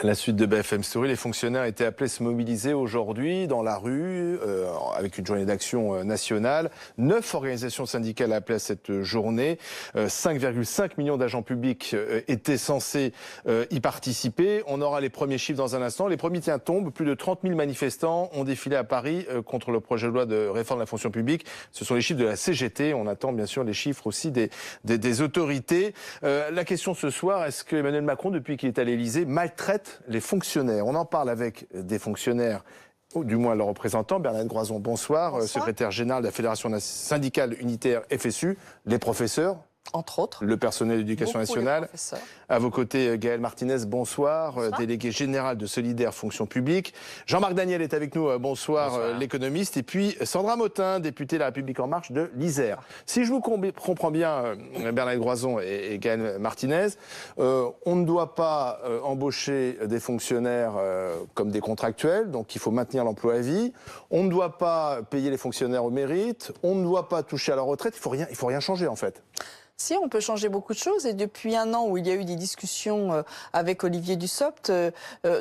À la suite de BFM Story, les fonctionnaires étaient appelés à se mobiliser aujourd'hui dans la rue avec une journée d'action nationale. 9 organisations syndicales appelaient à cette journée. 5,5 millions d'agents publics étaient censés y participer. On aura les premiers chiffres dans un instant. Les premiers tiens tombent. Plus de 30 000 manifestants ont défilé à Paris contre le projet de loi de réforme de la fonction publique. Ce sont les chiffres de la CGT. On attend bien sûr les chiffres aussi des autorités. La question ce soir, est-ce que Emmanuel Macron, depuis qu'il est à l'Élysée, maltraite les fonctionnaires? On en parle avec des fonctionnaires, ou du moins leurs représentants. Bernadette Groison, bonsoir. Secrétaire général de la Fédération syndicale unitaire FSU, les professeurs, entre autres, le personnel d'éducation nationale. À vos côtés, Gaëlle Martinez, bonsoir, délégué général de Solidaire Fonction Publique. Jean-Marc Daniel est avec nous, bonsoir. L'économiste. Et puis Sandra Motin, députée de La République En Marche de l'Isère. Si je vous comprends bien, Bernadette Groison et Gaëlle Martinez, on ne doit pas embaucher des fonctionnaires comme des contractuels, donc il faut maintenir l'emploi à vie. On ne doit pas payer les fonctionnaires au mérite. On ne doit pas toucher à la retraite. Il faut rien changer en fait. Si, on peut changer beaucoup de choses. Et depuis un an où il y a eu des discussions avec Olivier Dussopt,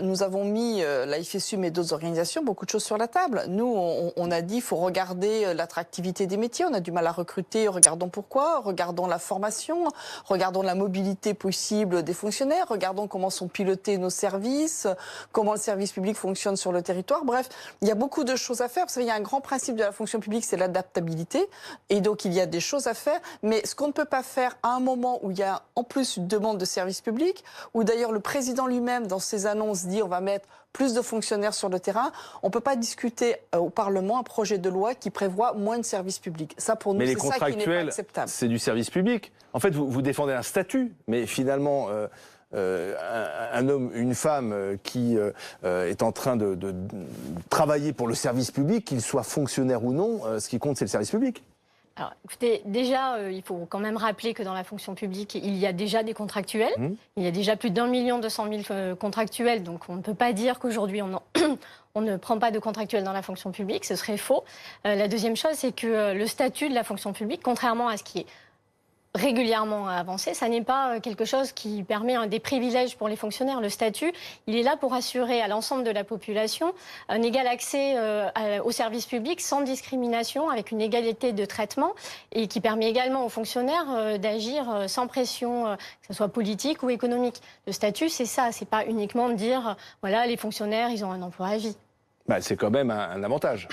nous avons mis, la FSU mais d'autres organisations, beaucoup de choses sur la table. Nous, on a dit qu'il faut regarder l'attractivité des métiers. On a du mal à recruter. Regardons pourquoi. Regardons la formation. Regardons la mobilité possible des fonctionnaires. Regardons comment sont pilotés nos services, comment le service public fonctionne sur le territoire. Bref, il y a beaucoup de choses à faire. Vous savez, il y a un grand principe de la fonction publique, c'est l'adaptabilité. Et donc, il y a des choses à faire. Mais ce qu'on ne peut pas faire à un moment où il y a en plus une demande de service public, où d'ailleurs le président lui-même dans ses annonces dit on va mettre plus de fonctionnaires sur le terrain, on ne peut pas discuter au Parlement un projet de loi qui prévoit moins de services publics. Ça pour nous c'est ça qui n'est pas acceptable. C'est du service public. En fait vous défendez un statut, mais finalement un homme, une femme qui est en train de travailler pour le service public, qu'il soit fonctionnaire ou non, ce qui compte c'est le service public. Alors, écoutez, déjà, il faut quand même rappeler que dans la fonction publique, il y a déjà des contractuels. Il y a déjà plus d'1 200 000 contractuels. Donc, on ne peut pas dire qu'aujourd'hui, on ne prend pas de contractuels dans la fonction publique. Ce serait faux. La deuxième chose, c'est que le statut de la fonction publique, contrairement à ce qui est régulièrement avancé, ça n'est pas quelque chose qui permet des privilèges pour les fonctionnaires. Le statut, il est là pour assurer à l'ensemble de la population un égal accès aux services publics sans discrimination, avec une égalité de traitement et qui permet également aux fonctionnaires d'agir sans pression, que ce soit politique ou économique. Le statut, c'est ça, c'est pas uniquement de dire voilà, les fonctionnaires, ils ont un emploi à vie. Bah, c'est quand même un avantage.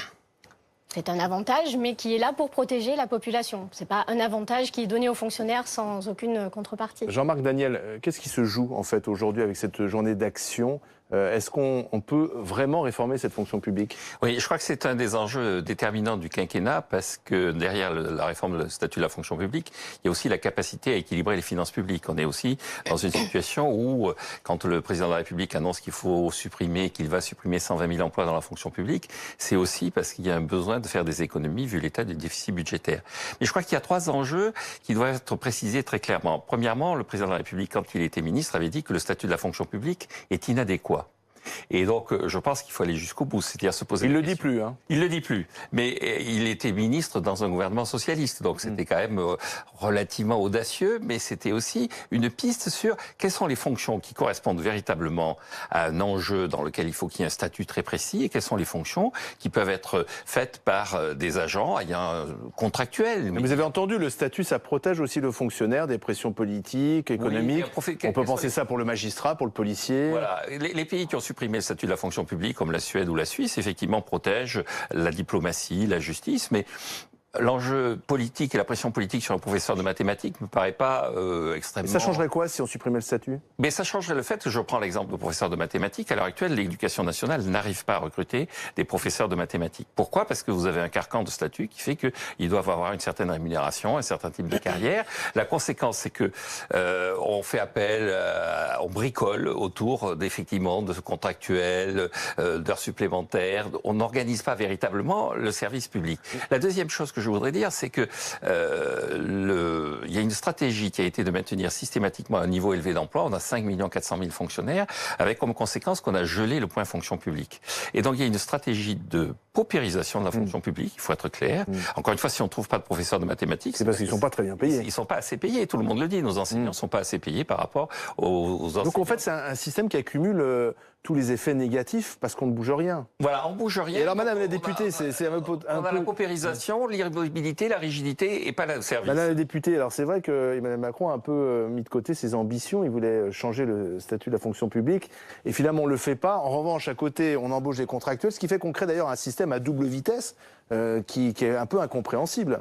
C'est un avantage, mais qui est là pour protéger la population. Ce n'est pas un avantage qui est donné aux fonctionnaires sans aucune contrepartie. Jean-Marc Daniel, qu'est-ce qui se joue en fait aujourd'hui avec cette journée d'action ? Est-ce qu'on peut vraiment réformer cette fonction publique? Oui, je crois que c'est un des enjeux déterminants du quinquennat parce que derrière la réforme du statut de la fonction publique, il y a aussi la capacité à équilibrer les finances publiques. On est aussi dans une situation où, quand le président de la République annonce qu'il faut supprimer, qu'il va supprimer 120 000 emplois dans la fonction publique, c'est aussi parce qu'il y a un besoin de faire des économies vu l'état du déficit budgétaire. Mais je crois qu'il y a 3 enjeux qui doivent être précisés très clairement. Premièrement, le président de la République, quand il était ministre, avait dit que le statut de la fonction publique est inadéquat. Et donc, je pense qu'il faut aller jusqu'au bout, c'est-à-dire se poser. Il le dit plus, hein. Il le dit plus. Mais il était ministre dans un gouvernement socialiste, donc c'était quand même relativement audacieux, mais c'était aussi une piste sur quelles sont les fonctions qui correspondent véritablement à un enjeu dans lequel il faut qu'il y ait un statut très précis, et quelles sont les fonctions qui peuvent être faites par des agents ayant contractuels. Mais vous avez entendu, le statut, ça protège aussi le fonctionnaire des pressions politiques, économiques. Oui, on peut penser ça pour le magistrat, pour le policier. Voilà. Les pays qui ont supprimé le statut de la fonction publique, comme la Suède ou la Suisse, effectivement protègent la diplomatie, la justice, mais l'enjeu politique et la pression politique sur le professeur de mathématiques me paraît pas extrêmement... Et ça changerait quoi si on supprimait le statut? Mais ça changerait le fait que, je prends l'exemple de professeur de mathématiques, à l'heure actuelle, l'éducation nationale n'arrive pas à recruter des professeurs de mathématiques. Pourquoi? Parce que vous avez un carcan de statut qui fait qu'ils doivent avoir une certaine rémunération, un certain type de carrière. La conséquence, c'est que on fait appel, on bricole autour d'effectivement de contractuels, d'heures supplémentaires. On n'organise pas véritablement le service public. La deuxième chose que que je voudrais dire, c'est que il y a une stratégie qui a été de maintenir systématiquement un niveau élevé d'emploi. On a 5 400 000 fonctionnaires, avec comme conséquence qu'on a gelé le point fonction publique. Et donc il y a une stratégie de paupérisation de la fonction publique, il faut être clair. Encore une fois, si on ne trouve pas de professeurs de mathématiques... C'est parce qu'ils ne sont pas très bien payés. Ils ne sont pas assez payés, tout le monde le dit. Nos enseignants ne sont pas assez payés par rapport aux enseignants. Donc en fait, c'est un système qui accumule tous les effets négatifs parce qu'on ne bouge rien. Voilà, on ne bouge rien. Et alors, madame la députée, c'est un peu... On a la paupérisation, l'irréversibilité, la rigidité et pas le service. Madame la députée, alors c'est vrai que Emmanuel Macron a un peu mis de côté ses ambitions. Il voulait changer le statut de la fonction publique. Et finalement, on ne le fait pas. En revanche, à côté, on embauche des contractuels, ce qui fait qu'on crée d'ailleurs un système à double vitesse qui est un peu incompréhensible.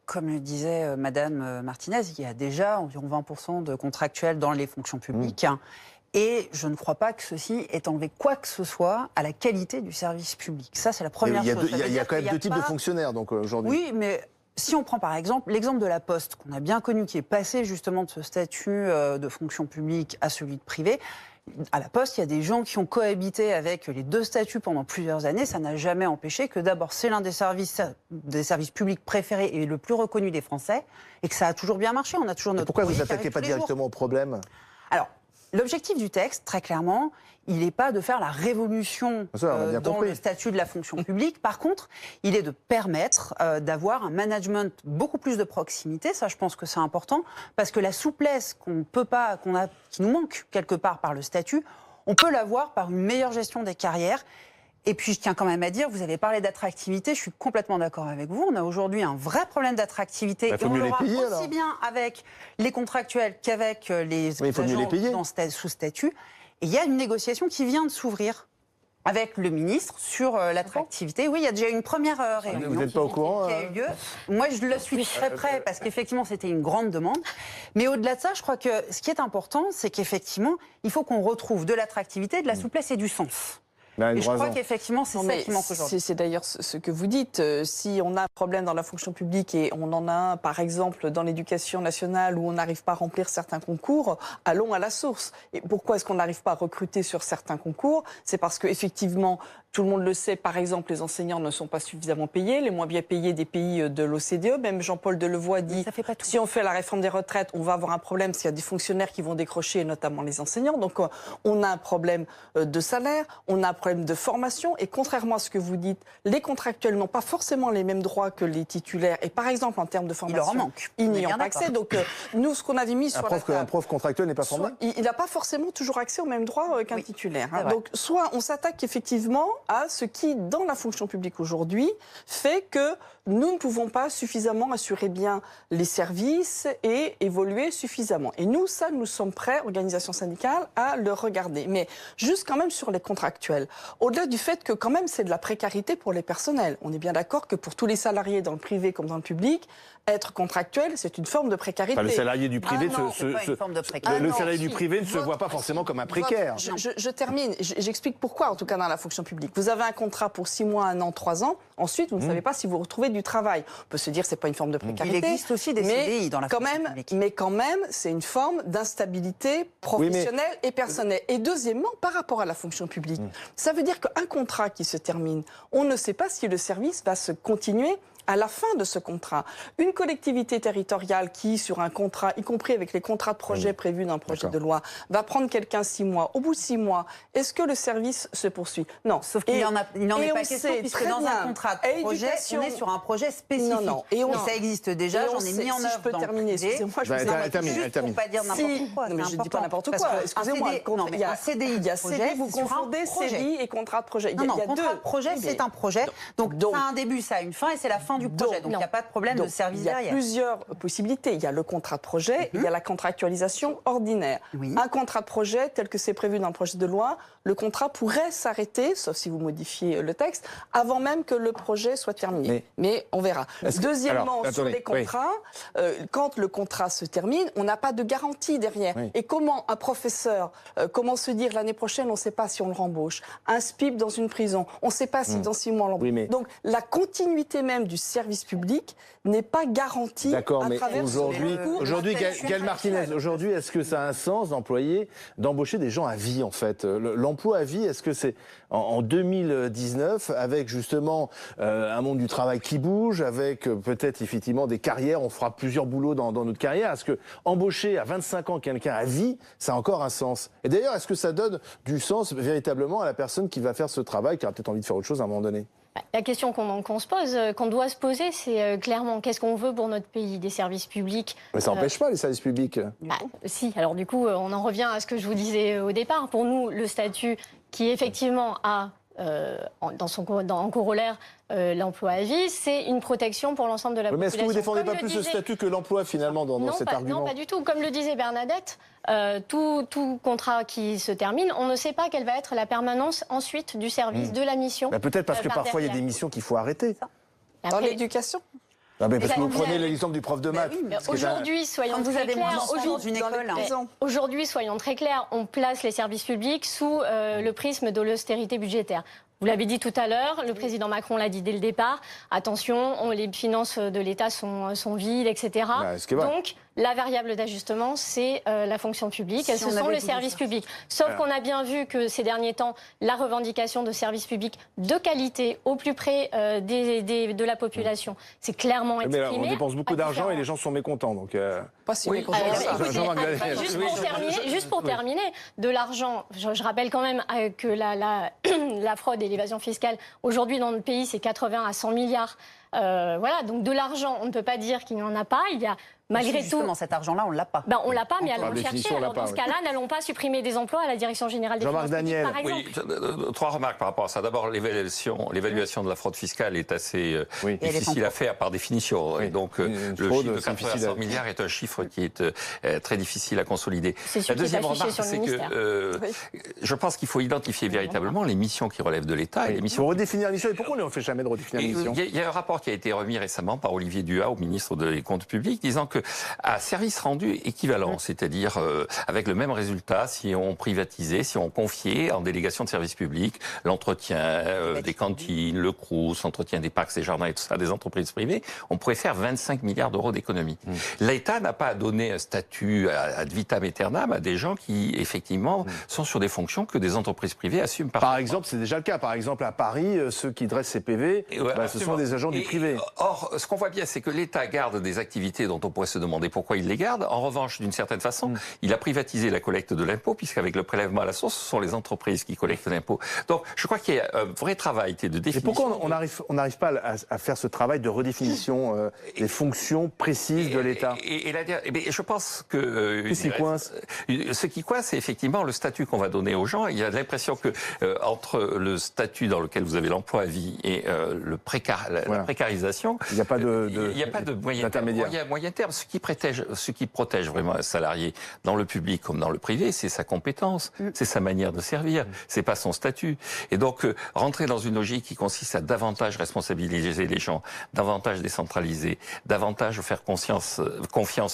Comme le disait Madame Martinez, il y a déjà environ 20% de contractuels dans les fonctions publiques. Et je ne crois pas que ceci ait enlevé quoi que ce soit à la qualité du service public. Ça, c'est la première chose. Il y a quand même deux types de fonctionnaires aujourd'hui. Oui, mais si on prend par exemple l'exemple de la Poste, qu'on a bien connu, qui est passé justement de ce statut de fonction publique à celui de privé. À la Poste, il y a des gens qui ont cohabité avec les deux statuts pendant plusieurs années. Ça n'a jamais empêché que d'abord, c'est l'un des services publics préférés et le plus reconnu des Français, et que ça a toujours bien marché. On a toujours notre. Pourquoi vous n'attaquez pas directement au problème? Alors, l'objectif du texte, très clairement, il n'est pas de faire la révolution dans le statut de la fonction publique. Par contre, il est de permettre d'avoir un management beaucoup plus de proximité. Ça, je pense que c'est important, parce que la souplesse qui nous manque quelque part par le statut, on peut l'avoir par une meilleure gestion des carrières. Et puis, je tiens quand même à dire, vous avez parlé d'attractivité, je suis complètement d'accord avec vous. On a aujourd'hui un vrai problème d'attractivité. Et on l'aura aussi bien avec les contractuels qu'avec les agents sous statut. Et il y a une négociation qui vient de s'ouvrir avec le ministre sur l'attractivité. Oui, il y a déjà une première réunion vous n'êtes pas au courant, qui a eu lieu. Moi, je le suis très près parce qu'effectivement, c'était une grande demande. Mais au-delà de ça, je crois que ce qui est important, c'est qu'effectivement, il faut qu'on retrouve de l'attractivité, de la souplesse et du sens. Et je crois qu'effectivement, c'est ça qui manque aujourd'hui. C'est d'ailleurs ce que vous dites. Si on a un problème dans la fonction publique et on en a un, par exemple, dans l'éducation nationale où on n'arrive pas à remplir certains concours, allons à la source. Et pourquoi est-ce qu'on n'arrive pas à recruter sur certains concours? C'est parce qu'effectivement, tout le monde le sait, par exemple, les enseignants ne sont pas suffisamment payés, les moins bien payés des pays de l'OCDE. Même Jean-Paul Delevoye dit, si on fait la réforme des retraites, on va avoir un problème s'il y a des fonctionnaires qui vont décrocher, notamment les enseignants. Donc on a un problème de salaire, on a un problème de formation. Et contrairement à ce que vous dites, les contractuels n'ont pas forcément les mêmes droits que les titulaires. Et par exemple, en termes de formation, il leur manque. Ils n'y ont pas accès. Donc nous, ce qu'on avait mis sur la table... Un prof contractuel n'est pas formé? Il n'a pas forcément toujours accès aux mêmes droits qu'un titulaire. Donc soit on s'attaque effectivement à ce qui, dans la fonction publique aujourd'hui, fait que nous ne pouvons pas suffisamment assurer bien les services et évoluer suffisamment. Et nous, ça, nous sommes prêts, organisation syndicale, à le regarder. Mais juste quand même sur les contractuels, au-delà du fait que quand même c'est de la précarité pour les personnels. On est bien d'accord que pour tous les salariés dans le privé comme dans le public, être contractuel, c'est une forme de précarité. Enfin, le salarié du privé, le salarié du privé ne se voit pas forcément comme un précaire. Je termine, j'explique pourquoi, en tout cas dans la fonction publique. Vous avez un contrat pour 6 mois, 1 an, 3 ans. Ensuite, vous ne savez pas si vous retrouvez du travail. On peut se dire que ce n'est pas une forme de précarité. Il existe aussi des CDI dans la fonction publique. Mais quand même, c'est une forme d'instabilité professionnelle et personnelle. Et deuxièmement, par rapport à la fonction publique, ça veut dire qu'un contrat qui se termine, on ne sait pas si le service va se continuer à la fin de ce contrat. Une collectivité territoriale qui, sur un contrat, y compris avec les contrats de projet prévus dans le projet de loi, va prendre quelqu'un 6 mois. Au bout de 6 mois, est-ce que le service se poursuit? Non. Sauf qu'il n'en est pas question, puisque dans un contrat de projet, on est sur un projet spécifique. Non. Et ça existe déjà, j'en ai mis en œuvre. Si je peux terminer, excusez-moi, je vous ai juste pour ne pas dire n'importe quoi. Mais je ne dis pas n'importe quoi. Excusez-moi. Il y a un CDI, il y a CDI, vous confondez CDI et contrat de projet. Non, contrat de projet, c'est un projet. Donc, ça a un début, ça a une fin, et c'est la fin du projet. Donc, il n'y a pas de problème de service derrière. Il y a plusieurs possibilités. Il y a le contrat de projet, il y a la contractualisation ordinaire. Un contrat de projet, tel que c'est prévu dans le projet de loi, le contrat pourrait s'arrêter, sauf si vous modifiez le texte, avant même que le projet soit terminé. Mais on verra. Deuxièmement, sur les contrats, quand le contrat se termine, on n'a pas de garantie derrière. Et comment un professeur, comment se dire l'année prochaine, on ne sait pas si on le rembauche. Un SPIP dans une prison, on ne sait pas si dans 6 mois on l'embauche. Donc la continuité même du service public n'est pas garanti. D'accord, mais travers aujourd'hui, Gaëlle Martinez, aujourd'hui, est-ce que ça a un sens d'embaucher des gens à vie, en fait? L'emploi à vie, est-ce que c'est en 2019, avec justement un monde du travail qui bouge, avec peut-être effectivement des carrières, on fera plusieurs boulots dans notre carrière, est-ce que embaucher à 25 ans quelqu'un à vie, ça a encore un sens? Et d'ailleurs, est-ce que ça donne du sens véritablement à la personne qui va faire ce travail, qui aura peut-être envie de faire autre chose à un moment donné? La question qu'on se pose, qu'on doit se poser, c'est clairement qu'est-ce qu'on veut pour notre pays, des services publics. Mais ça n'empêche pas les services publics. Si, alors du coup, on en revient à ce que je vous disais au départ. Pour nous, le statut qui effectivement a en corollaire l'emploi à vie, c'est une protection pour l'ensemble de la population. Mais est-ce que vous ne défendez pas plus ce statut que l'emploi finalement dans cet argument? Non, pas du tout. Comme le disait Bernadette, tout contrat qui se termine, on ne sait pas quelle va être la permanence ensuite du service, de la mission. Peut-être parce que parfois il y a des missions qu'il faut arrêter. Dans l'éducation. Parce que vous prenez l'exemple du prof de maths. Aujourd'hui, soyons très clairs. Aujourd'hui, soyons très clairs. On place les services publics sous le prisme de l'austérité budgétaire. Vous l'avez dit tout à l'heure, le président Macron l'a dit dès le départ. Attention, les finances de l'État sont vides, etc. Donc, la variable d'ajustement, c'est la fonction publique, ce sont les services publics. Sauf qu'on a bien vu que ces derniers temps, la revendication de services publics de qualité, au plus près de la population, c'est clairement exprimé. Mais on dépense beaucoup d'argent et les gens sont mécontents. Donc pas si mécontents. Juste pour terminer, de l'argent, je rappelle quand même que la fraude et l'évasion fiscale, aujourd'hui dans notre pays, c'est 80 à 100 milliards. Voilà, donc de l'argent, on ne peut pas dire qu'il n'y en a pas. Il y a malgré justement, cet argent-là, on ne l'a pas. On ne l'a pas, mais allons le chercher. Alors, dans ce cas-là, n'allons pas supprimer des emplois à la Direction Générale des Finances publiques, par exemple. Trois remarques par rapport à ça. D'abord, l'évaluation de la fraude fiscale est assez difficile à faire par définition. Et donc, le chiffre de 80 à 100 milliards est un chiffre qui est très difficile à consolider. La deuxième remarque, c'est que je pense qu'il faut identifier véritablement les missions qui relèvent de l'État. Il faut redéfinir les missions. Et pourquoi on ne fait jamais de redéfinir les missions? Il y a un rapport qui a été remis récemment par Olivier Duhat, au ministre des Comptes publics, disant que à service rendu équivalent, c'est-à-dire avec le même résultat, si on privatisait, si on confiait en délégation de service public l'entretien des cantines, le Crous, l'entretien des parcs et jardins et tout ça, des entreprises privées, on pourrait faire 25 milliards d'euros d'économie. L'État n'a pas donné un statut ad vitam aeternam à des gens qui, effectivement, sont sur des fonctions que des entreprises privées assument parfaitement. Par exemple, c'est déjà le cas. Par exemple, à Paris, ceux qui dressent ces PV, ce sont des agents du privé. Or, ce qu'on voit bien, c'est que l'État garde des activités dont on pourrait se demander pourquoi il les garde. En revanche, d'une certaine façon, il a privatisé la collecte de l'impôt, puisqu'avec le prélèvement à la source, ce sont les entreprises qui collectent l'impôt. Donc, je crois qu'il y a un vrai travail de définition. Et pourquoi on n'arrive pas à faire ce travail de redéfinition des fonctions précises de l'État? Je pense que... Ce qui coince, c'est effectivement le statut qu'on va donner aux gens. Il y a l'impression que entre le statut dans lequel vous avez l'emploi à vie et la précarisation, il n'y a pas de moyen terme. Ce qui protège vraiment un salarié dans le public comme dans le privé, c'est sa compétence, c'est sa manière de servir, c'est pas son statut. Et donc, rentrer dans une logique qui consiste à davantage responsabiliser les gens, davantage décentraliser, davantage faire confiance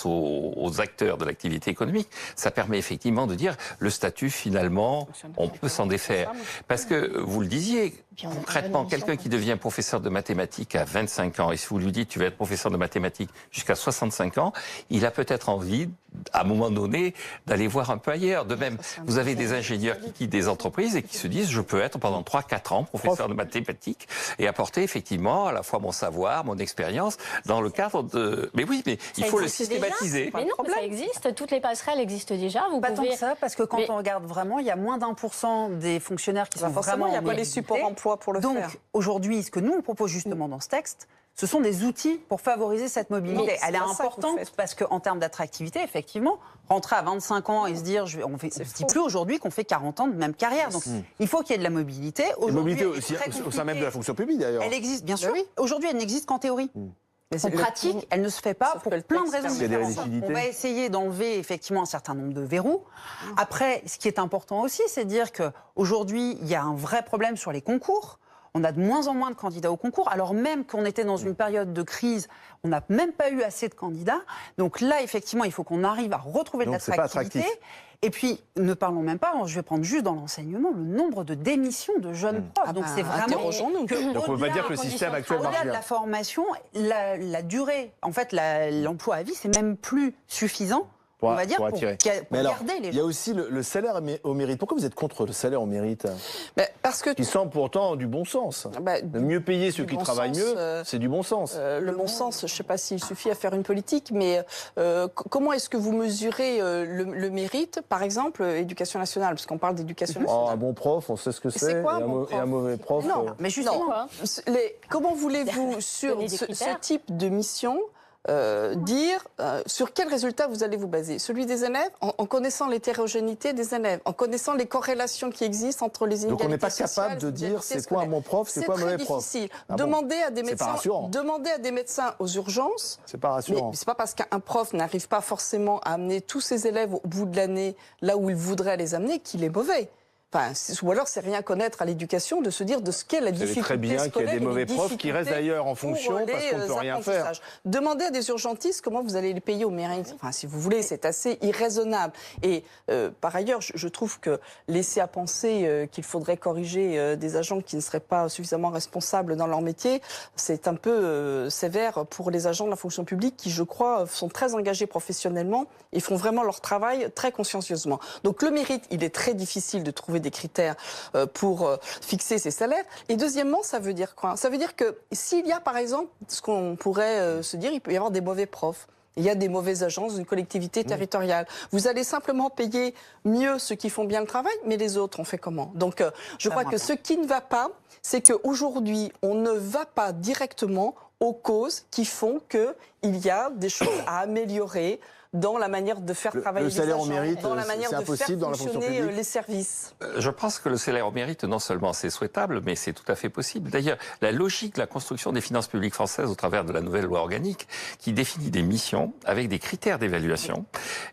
aux acteurs de l'activité économique, ça permet effectivement de dire le statut, finalement, on peut s'en défaire. Parce que, vous le disiez, concrètement, quelqu'un qui devient professeur de mathématiques à 25 ans, et si vous lui dites tu vas être professeur de mathématiques jusqu'à 65 ans, il a peut-être envie, à un moment donné, d'aller voir un peu ailleurs. De même, vous avez des ingénieurs qui quittent des entreprises et qui se disent je peux être pendant 3-4 ans professeur de mathématiques et apporter effectivement à la fois mon savoir, mon expérience dans le cadre de... Mais oui, mais il faut le systématiser. Mais non, ça existe, toutes les passerelles existent déjà. Pas tant que ça, parce que quand on regarde vraiment, il y a moins d'1% des fonctionnaires qui sont vraiment... Il n'y a pas les supports emploi pour le faire. Donc, aujourd'hui, ce que nous, on propose justement dans ce texte, ce sont des outils pour favoriser cette mobilité. Elle est importante parce qu'en termes d'attractivité, effectivement, rentrer à 25 ans et se dire, on ne dit plus aujourd'hui qu'on fait 40 ans de même carrière. Donc, il faut qu'il y ait de la mobilité. La mobilité aussi au sein même de la fonction publique, d'ailleurs. Elle existe, bien sûr. Aujourd'hui, elle n'existe qu'en théorie. En pratique, elle ne se fait pas pour plein de raisons différentes. On va essayer d'enlever effectivement un certain nombre de verrous. Après, ce qui est important aussi, c'est de dire qu'aujourd'hui, il y a un vrai problème sur les concours. On a de moins en moins de candidats au concours, alors même qu'on était dans une période de crise, on n'a même pas eu assez de candidats. Donc là, effectivement, il faut qu'on arrive à retrouver de l'attractivité. Et puis, ne parlons même pas, je vais prendre juste dans l'enseignement, le nombre de démissions de jeunes profs. Donc c'est vraiment... Interrogeons-nous. Donc on ne peut pas dire que le système actuel marche Au-delà de bien. la formation, la durée, en fait, l'emploi à vie, c'est même plus suffisant. On va dire pour attirer. garder les gens. Il y a aussi le salaire au mérite. Pourquoi vous êtes contre le salaire au mérite? Parce que qui semble pourtant du bon sens. Mieux payer ceux qui travaillent mieux, c'est du bon sens. Le bon sens, je ne sais pas s'il suffit à faire une politique, mais comment est-ce que vous mesurez le mérite, par exemple, éducation nationale, parce qu'on parle d'éducation nationale. Un bon prof, on sait ce que c'est, et un mauvais prof. Non, mais justement, comment voulez-vous, sur Donner des ce critères. type de mission, dire sur quel résultat vous allez vous baser? Celui des élèves, en connaissant l'hétérogénéité des élèves, en connaissant les corrélations qui existent entre les inégalités. Donc on n'est pas sociales, capable de dire inégalités c'est quoi un bon prof, c'est quoi un mauvais prof. C'est très difficile. Ah bon. Demander à des C'est pas médecins, rassurant. demander à des médecins aux urgences. C'est pas rassurant. Mais c'est pas parce qu'un prof n'arrive pas forcément à amener tous ses élèves au bout de l'année là où il voudrait les amener qu'il est mauvais. Enfin, ou alors c'est rien connaître à l'éducation de se dire de ce qu'est la difficulté très bien qu'il y a scolaire des et les mauvais profs qui restent d'ailleurs en fonction pour parce qu'on ne les peut rien faire. apprentissages. Demandez à des urgentistes comment vous allez les payer au mérite. Enfin, si vous voulez, c'est assez irraisonnable. Et par ailleurs, je trouve que laisser à penser qu'il faudrait corriger des agents qui ne seraient pas suffisamment responsables dans leur métier, c'est un peu sévère pour les agents de la fonction publique qui, je crois, sont très engagés professionnellement et font vraiment leur travail très consciencieusement. Donc le mérite, il est très difficile de trouver des critères pour fixer ces salaires. Et deuxièmement, ça veut dire quoi? Ça veut dire que s'il y a, par exemple, ce qu'on pourrait se dire, il peut y avoir des mauvais profs. Il y a des mauvaises agences d'une collectivité territoriale. Vous allez simplement payer mieux ceux qui font bien le travail, mais les autres, on fait comment? Donc, je crois que ce qui ne va pas, c'est qu'aujourd'hui, on ne va pas directement aux causes qui font qu'il y a des choses à améliorer dans la manière de faire travailler les agents, dans la manière de faire fonctionner les services. Je pense que le salaire au mérite, non seulement c'est souhaitable, mais c'est tout à fait possible. D'ailleurs, la logique de la construction des finances publiques françaises au travers de la nouvelle loi organique, qui définit des missions avec des critères d'évaluation,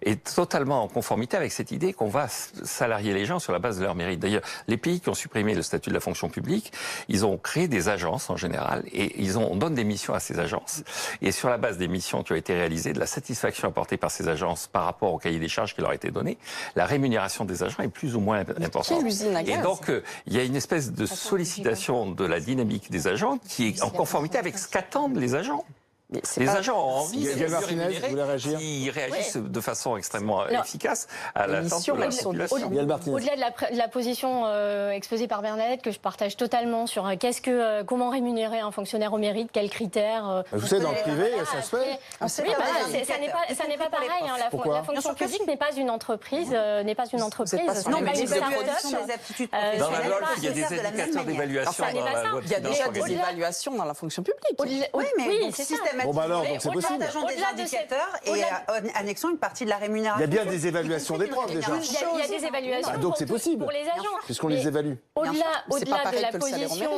est totalement en conformité avec cette idée qu'on va salarier les gens sur la base de leur mérite. D'ailleurs, les pays qui ont supprimé le statut de la fonction publique, ils ont créé des agences en général, et on donne des missions à ces agences. Et sur la base des missions qui ont été réalisées, de la satisfaction apportée par ces agences par rapport au cahier des charges qui leur a été donné, la rémunération des agents est plus ou moins importante. Et donc, il y a une espèce de sollicitation de la dynamique des agents qui est en conformité avec ce qu'attendent les agents. Les agents ont envie qui réagissent de façon extrêmement efficace à l'attente de la population. Au-delà de la position exposée par Bernadette, que je partage totalement sur comment rémunérer un fonctionnaire au mérite, quels critères... Vous savez, dans le privé, ça se fait. Ça n'est pas pareil. La fonction publique n'est pas une entreprise. Dans la LOLF, il y a des indicateurs d'évaluation dans la loi de Il y a déjà des finances. évaluations dans la fonction publique. Oui, mais donc systématiquement, Bon, bah alors, donc c'est possible. des indicateurs et annexant une partie de la rémunération. Il y a bien des évaluations des profs déjà. Il y a des évaluations donc c'est possible pour les agents. Puisqu'on les évalue. Au-delà de la que le salaire au position,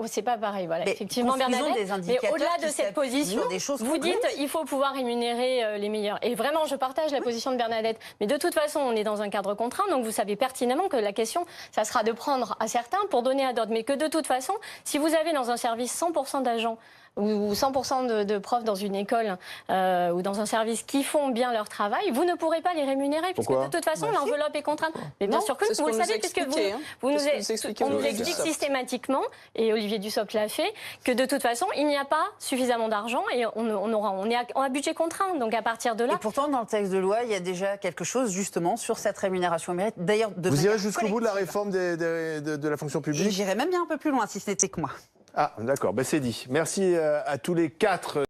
c'est pas pareil, voilà, Mais effectivement, Bernadette. Mais au-delà de cette position, vous dites il faut pouvoir rémunérer les meilleurs. Et vraiment, je partage la position de Bernadette. Mais de toute façon, on est dans un cadre contraint, donc vous savez pertinemment que la question, ça sera de prendre à certains pour donner à d'autres. Mais que de toute façon, si vous avez dans un service 100% d'agents ou 100% de profs dans une école ou dans un service qui font bien leur travail, vous ne pourrez pas les rémunérer puisque de toute façon l'enveloppe est contrainte. Mais bien sûr que vous le savez puisque on nous explique systématiquement, et Olivier Dussopt l'a fait, que de toute façon il n'y a pas suffisamment d'argent et on est à budget contraint. Donc à partir de là... Et pourtant dans le texte de loi il y a déjà quelque chose justement sur cette rémunération au mérite. D'ailleurs, vous irez jusqu'au bout de la réforme de la fonction publique? J'irais même bien un peu plus loin si c'était que moi. Ah, d'accord, ben c'est dit. Merci à tous les quatre.